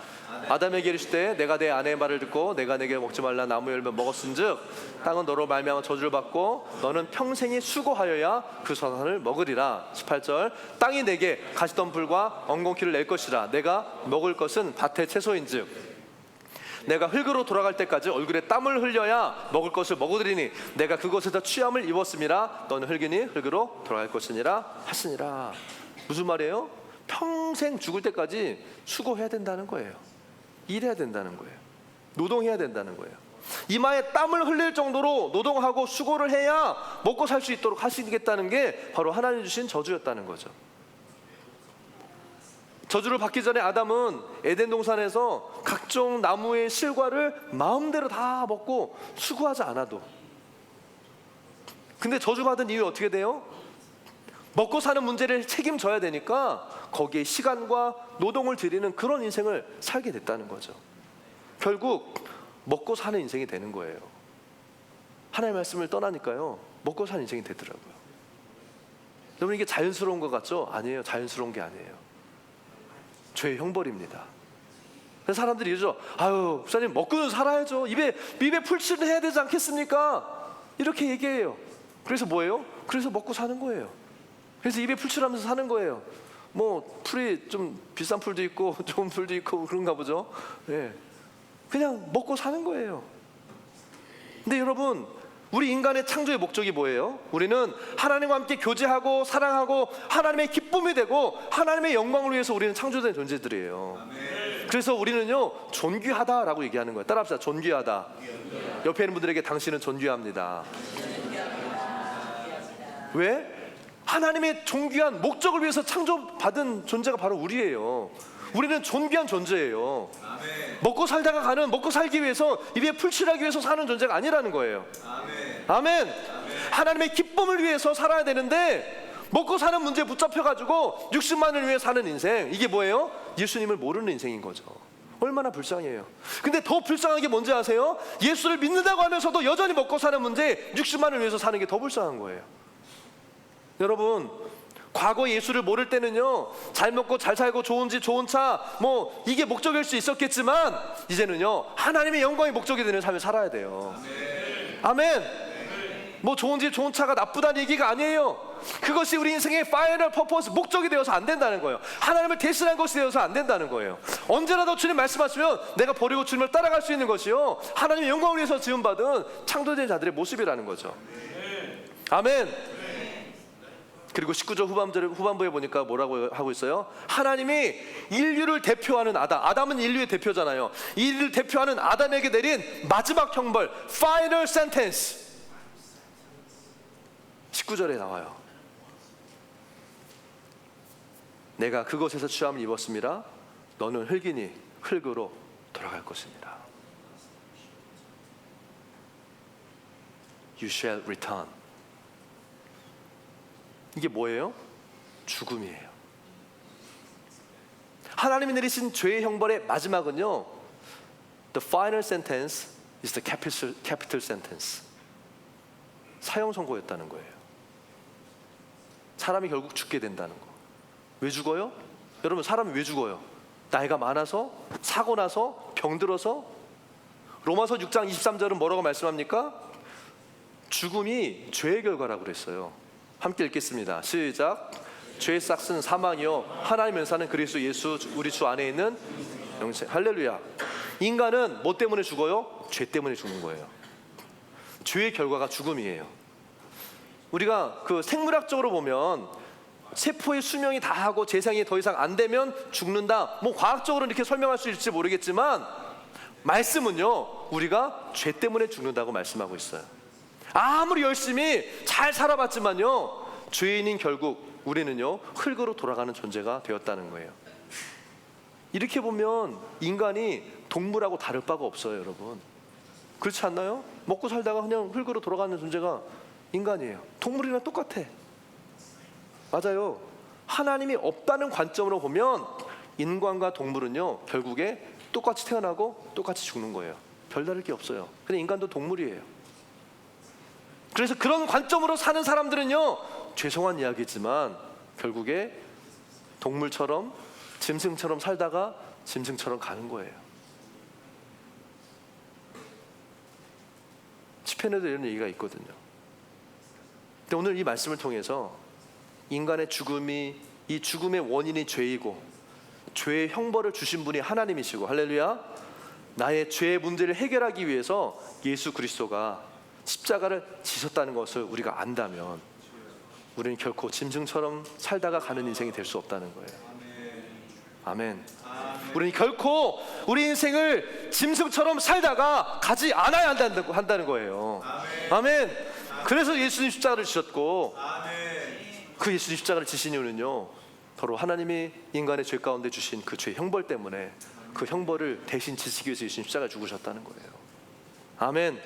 아담에게 이르시되 내가 내 아내의 말을 듣고 내가 내게 먹지 말라 나무 열매 먹었은즉 땅은 너로 말미암아 저주를 받고 너는 평생이 수고하여야 그 선을 먹으리라. 18절. 땅이 내게 가시덤불과 엉겅퀴를 낼 것이라. 내가 먹을 것은 밭의 채소인즉 내가 흙으로 돌아갈 때까지 얼굴에 땀을 흘려야 먹을 것을 먹으리니 내가 그곳에서 취함을 입었음이라. 너는 흙이니 흙으로 돌아갈 것이니라 하시니라. 무슨 말이에요? 평생 죽을 때까지 수고해야 된다는 거예요. 일해야 된다는 거예요. 노동해야 된다는 거예요. 이마에 땀을 흘릴 정도로 노동하고 수고를 해야 먹고 살 수 있도록 하시겠다는 게 바로 하나님 주신 저주였다는 거죠. 저주를 받기 전에 아담은 에덴 동산에서 각종 나무의 실과를 마음대로 다 먹고 수고하지 않아도. 근데 저주받은 이후에 어떻게 돼요? 먹고 사는 문제를 책임져야 되니까 거기에 시간과 노동을 들이는 그런 인생을 살게 됐다는 거죠. 결국 먹고 사는 인생이 되는 거예요. 하나님의 말씀을 떠나니까요, 먹고 사는 인생이 되더라고요. 여러분, 이게 자연스러운 것 같죠? 아니에요. 자연스러운 게 아니에요. 죄의 형벌입니다. 그래서 사람들이 이러죠. 아유, 목사님 먹고는 살아야죠. 입에 풀칠을 해야 되지 않겠습니까? 이렇게 얘기해요. 그래서 뭐예요? 그래서 먹고 사는 거예요. 그래서 입에 풀칠하면서 사는 거예요. 뭐 풀이 좀 비싼 풀도 있고 좋은 풀도 있고 그런가 보죠. 예. 그냥 먹고 사는 거예요. 근데 여러분, 우리 인간의 창조의 목적이 뭐예요? 우리는 하나님과 함께 교제하고 사랑하고 하나님의 기쁨이 되고 하나님의 영광을 위해서 우리는 창조된 존재들이에요. 아멘. 그래서 우리는요, 존귀하다라고 얘기하는 거예요. 따라합시다. 존귀하다. 옆에 있는 분들에게 당신은 존귀합니다. 왜? 하나님의 존귀한 목적을 위해서 창조받은 존재가 바로 우리예요. 우리는 존귀한 존재예요. 아멘. 먹고 살다가 가는, 먹고 살기 위해서 입에 풀칠하기 위해서 사는 존재가 아니라는 거예요. 아멘. 아멘. 아멘. 하나님의 기쁨을 위해서 살아야 되는데 먹고 사는 문제에 붙잡혀가지고 60만을 위해 사는 인생, 이게 뭐예요? 예수님을 모르는 인생인 거죠. 얼마나 불쌍해요. 근데 더 불쌍한 게 뭔지 아세요? 예수를 믿는다고 하면서도 여전히 먹고 사는 문제, 60만을 위해서 사는 게 더 불쌍한 거예요. 여러분, 과거 예수를 모를 때는요, 잘 먹고 잘 살고 좋은 집 좋은 차 뭐 이게 목적일 수 있었겠지만 이제는요 하나님의 영광이 목적이 되는 삶을 살아야 돼요. 아멘. 뭐 좋은 집 좋은 차가 나쁘다는 얘기가 아니에요. 그것이 우리 인생의 파이널 퍼포스, 목적이 되어서 안 된다는 거예요. 하나님을 대신한 것이 되어서 안 된다는 거예요. 언제라도 주님 말씀하시면 내가 버리고 주님을 따라갈 수 있는 것이요, 하나님의 영광을 위해서 지음받은 창조된 자들의 모습이라는 거죠. 아멘. 그리고 19절 후반부에 보니까 뭐라고 하고 있어요? 하나님이 인류를 대표하는 아담은 인류의 대표잖아요. 인류를 대표하는 아담에게 내린 마지막 형벌, final sentence, 19절에 나와요. 내가 그것에서 취함을 입었습니다. 너는 흙이니 흙으로 돌아갈 것입니다. You shall return. 이게 뭐예요? 죽음이에요. 하나님이 내리신 죄의 형벌의 마지막은요, the final sentence is the capital sentence. 사형 선고였다는 거예요. 사람이 결국 죽게 된다는 거. 왜 죽어요? 여러분, 사람이 왜 죽어요? 나이가 많아서, 사고 나서, 병들어서? 로마서 6장 23절은 뭐라고 말씀합니까? 죽음이 죄의 결과라고 그랬어요. 함께 읽겠습니다. 시작. 죄의 싹스는 사망이요 하나님의 은사는 그리스도 예수 우리 주 안에 있는 영생. 할렐루야. 인간은 뭐 때문에 죽어요? 죄 때문에 죽는 거예요. 죄의 결과가 죽음이에요. 우리가 그 생물학적으로 보면 세포의 수명이 다하고 재생이 더 이상 안 되면 죽는다, 뭐 과학적으로 이렇게 설명할 수 있을지 모르겠지만 말씀은요, 우리가 죄 때문에 죽는다고 말씀하고 있어요. 아무리 열심히 잘 살아봤지만요, 죄인인 결국 우리는요 흙으로 돌아가는 존재가 되었다는 거예요. 이렇게 보면 인간이 동물하고 다를 바가 없어요, 여러분. 그렇지 않나요? 먹고 살다가 그냥 흙으로 돌아가는 존재가 인간이에요. 동물이랑 똑같아. 맞아요. 하나님이 없다는 관점으로 보면 인간과 동물은요 결국에 똑같이 태어나고 똑같이 죽는 거예요. 별다를 게 없어요. 근데 인간도 동물이에요. 그래서 그런 관점으로 사는 사람들은요, 죄송한 이야기지만 결국에 동물처럼 짐승처럼 살다가 짐승처럼 가는 거예요. 시편에도 이런 얘기가 있거든요. 근데 오늘 이 말씀을 통해서 인간의 죽음이, 이 죽음의 원인이 죄이고 죄의 형벌을 주신 분이 하나님이시고, 할렐루야, 나의 죄의 문제를 해결하기 위해서 예수 그리스도가 십자가를 지셨다는 것을 우리가 안다면 우리는 결코 짐승처럼 살다가 가는 인생이 될 수 없다는 거예요. 아멘. 우리는 결코 우리 인생을 짐승처럼 살다가 가지 않아야 한다는 거예요. 아멘. 그래서 예수님 십자가를 지셨고, 그 예수님 십자가를 지신 이유는요, 바로 하나님이 인간의 죄 가운데 주신 그 죄 형벌 때문에 그 형벌을 대신 지시기 위해서 예수님 십자가를 죽으셨다는 거예요. 아멘.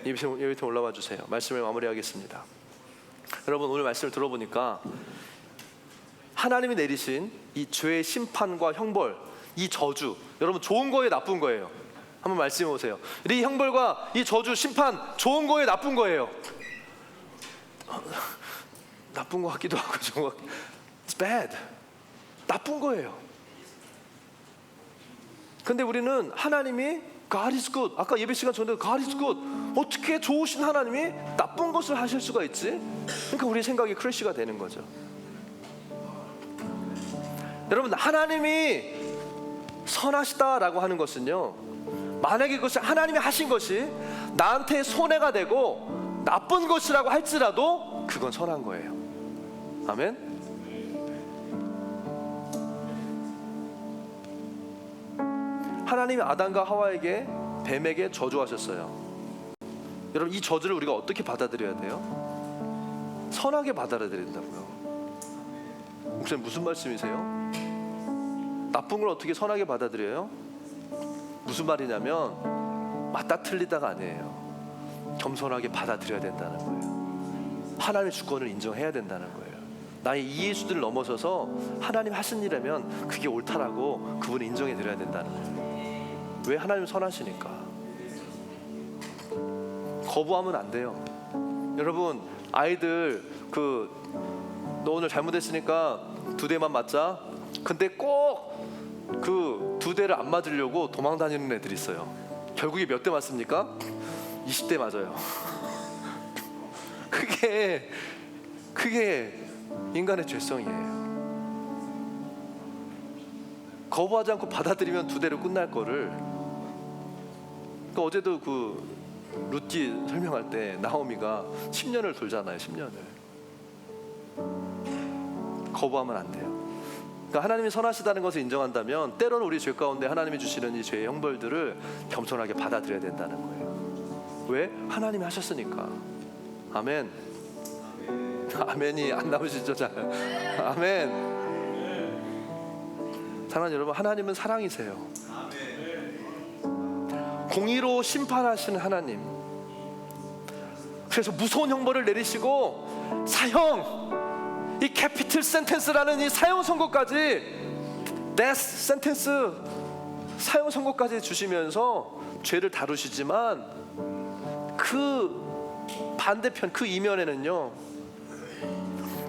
예배 밑에 올라와 주세요. 말씀을 마무리하겠습니다. 여러분, 오늘 말씀을 들어보니까 하나님이 내리신 이 죄의 심판과 형벌, 이 저주, 여러분 좋은 거예요, 나쁜 거예요? 한번 말씀해 보세요. 이 형벌과 이 저주, 심판, 좋은 거예요, 나쁜 거예요? 나쁜 거 같기도 하고 좋은 거 같기도 하고. It's bad. 나쁜 거예요. 근데 우리는 하나님이 God is good, 아까 예배 시간 전에 God is good, 어떻게 좋으신 하나님이 나쁜 것을 하실 수가 있지? 그러니까 우리 생각이 크래시가 되는 거죠. 여러분, 하나님이 선하시다라고 하는 것은요, 만약에 그것이 하나님이 하신 것이 나한테 손해가 되고 나쁜 것이라고 할지라도 그건 선한 거예요. 아멘. 하나님이 아담과 하와에게, 뱀에게 저주하셨어요. 여러분, 이 저주를 우리가 어떻게 받아들여야 돼요? 선하게 받아들여야 된다고요. 목사님 무슨 말씀이세요? 나쁜 걸 어떻게 선하게 받아들여요? 무슨 말이냐면 맞다 틀리다가 아니에요. 겸손하게 받아들여야 된다는 거예요. 하나님의 주권을 인정해야 된다는 거예요. 나의 이해 수준을 넘어서서 하나님 하신 일이라면 그게 옳다라고 그분을 인정해 드려야 된다는 거예요. 왜? 하나님 선하시니까. 거부하면 안 돼요. 여러분, 아이들 너 오늘 잘못했으니까 2대만 맞자. 근데 꼭 그 2대를 안 맞으려고 도망 다니는 애들이 있어요. 결국에 몇 대 맞습니까? 20대 맞아요. 그게 인간의 죄성이에요. 거부하지 않고 받아들이면 2대로 끝날 거를. 그러니까 어제도 그 룻기 설명할 때 나오미가 10년을 돌잖아요. 10년을 거부하면 안 돼요. 그러니까 하나님이 선하시다는 것을 인정한다면 때로는 우리 죄 가운데 하나님이 주시는 이 죄의 형벌들을 겸손하게 받아들여야 된다는 거예요. 왜? 하나님이 하셨으니까. 아멘. 아멘이 안 나오시죠? 잘. 아멘. 사랑하는 여러분, 하나님은 사랑이세요. 공의로 심판하시는 하나님. 그래서 무서운 형벌을 내리시고 사형, 이 캐피틀 센텐스라는 이 사형 선고까지, 데스 센텐스, 사형 선고까지 주시면서 죄를 다루시지만 그 반대편, 그 이면에는요,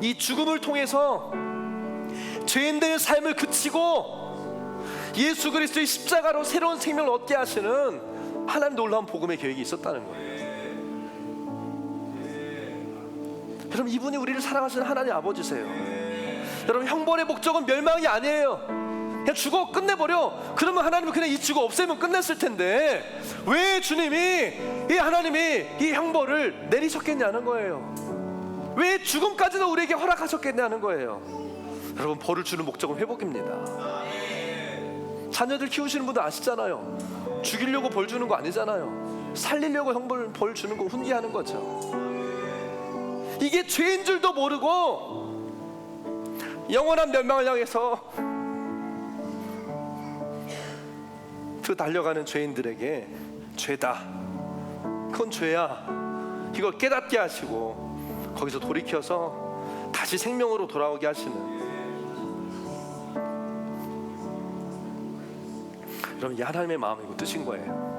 이 죽음을 통해서 죄인들의 삶을 그치고 예수 그리스도의 십자가로 새로운 생명을 얻게 하시는 하나님 놀라운 복음의 계획이 있었다는 거예요. 여러분, 이분이 우리를 사랑하시는 하나님 아버지세요. 여러분, 형벌의 목적은 멸망이 아니에요. 그냥 죽어 끝내버려. 그러면 하나님은 그냥 이 지구 없애면 끝냈을 텐데 왜 주님이, 이 하나님이 이 형벌을 내리셨겠냐는 거예요. 왜 죽음까지도 우리에게 허락하셨겠냐는 거예요. 여러분, 벌을 주는 목적은 회복입니다. 자녀들 키우시는 분들 아시잖아요. 죽이려고 벌 주는 거 아니잖아요. 살리려고 벌 주는 거, 훈계하는 거죠. 이게 죄인 줄도 모르고 영원한 멸망을 향해서 그 달려가는 죄인들에게 죄다, 그건 죄야, 이걸 깨닫게 하시고 거기서 돌이켜서 다시 생명으로 돌아오게 하시는, 여러분, 이 하나님의 마음이고 뜻인 거예요.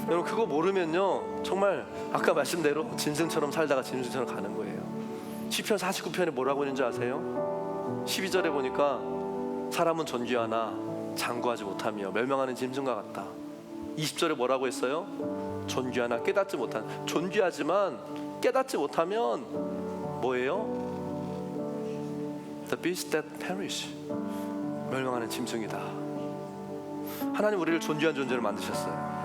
여러분, 그거 모르면요 정말 아까 말씀대로 짐승처럼 살다가 짐승처럼 가는 거예요. 시편 49편에 뭐라고 있는지 아세요? 12절에 보니까 사람은 존귀하나 장구하지 못하며 멸망하는 짐승과 같다. 20절에 뭐라고 했어요? 존귀하나 깨닫지 못한, 존귀하지만 깨닫지 못하면 뭐예요? The beast that perish, 멸망하는 짐승이다. 하나님 우리를 존귀한 존재로 만드셨어요.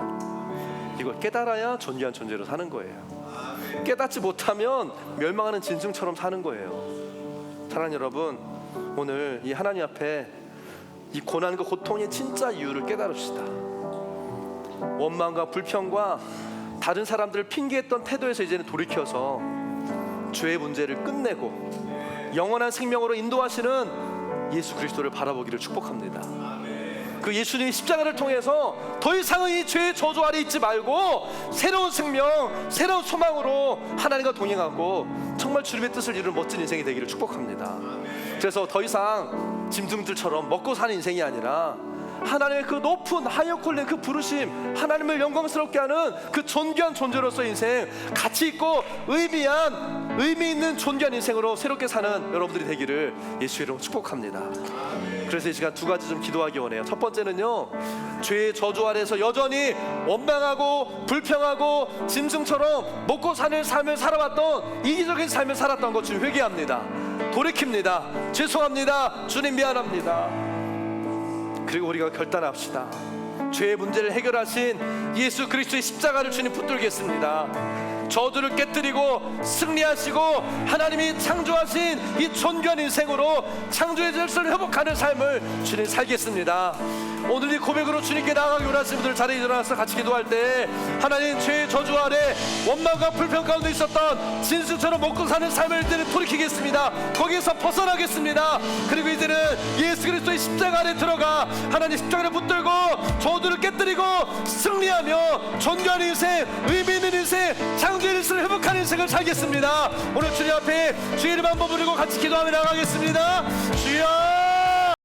이걸 깨달아야 존귀한 존재로 사는 거예요. 깨닫지 못하면 멸망하는 짐승처럼 사는 거예요. 사랑하는 여러분, 오늘 이 하나님 앞에 이 고난과 고통의 진짜 이유를 깨달읍시다. 원망과 불평과 다른 사람들을 핑계했던 태도에서 이제는 돌이켜서 죄의 문제를 끝내고 영원한 생명으로 인도하시는 예수 그리스도를 바라보기를 축복합니다. 그 예수님의 십자가를 통해서 더 이상은 이 죄의 저주 아래 있지 말고 새로운 생명, 새로운 소망으로 하나님과 동행하고 정말 주님의 뜻을 이루는 멋진 인생이 되기를 축복합니다. 그래서 더 이상 짐승들처럼 먹고 사는 인생이 아니라 하나님의 그 높은 하이어콜링, 그 부르심, 하나님을 영광스럽게 하는 그 존귀한 존재로서의 인생, 가치 있고 의미 있는 존귀한 인생으로 새롭게 사는 여러분들이 되기를 예수의 이름으로 축복합니다. 그래서 이 시간 2가지 좀 기도하기 원해요. 첫 번째는요, 죄의 저주 아래서 여전히 원망하고 불평하고 짐승처럼 먹고 사는 삶을 살아왔던, 이기적인 삶을 살았던 것 주님 회개합니다. 돌이킵니다. 죄송합니다. 주님 미안합니다. 그리고 우리가 결단합시다. 죄의 문제를 해결하신 예수 그리스도의 십자가를 주님 붙들겠습니다. 저주를 깨뜨리고 승리하시고 하나님이 창조하신 이 존귀한 인생으로 창조의 질서를 회복하는 삶을 주님 살겠습니다. 오늘 이 고백으로 주님께 나아가기 원하시는 분들 자리에 일어나서 같이 기도할 때, 하나님, 죄의 저주 아래 원망과 불평 가운데 있었던 짐승처럼 먹고 사는 삶을 이제는 돌이키겠습니다. 거기에서 벗어나겠습니다. 그리고 이제는 예수 그리스도의 십자가 아래 들어가 하나님 십자가를 붙들고 저주를 깨뜨리고 승리하며 존귀한 인생, 의미 있는 인생, 창조의 질서를 회복하는 인생을 살겠습니다. 오늘 주님 앞에 주의 이름 한번 부르고 같이 기도하며 나가겠습니다. 주여!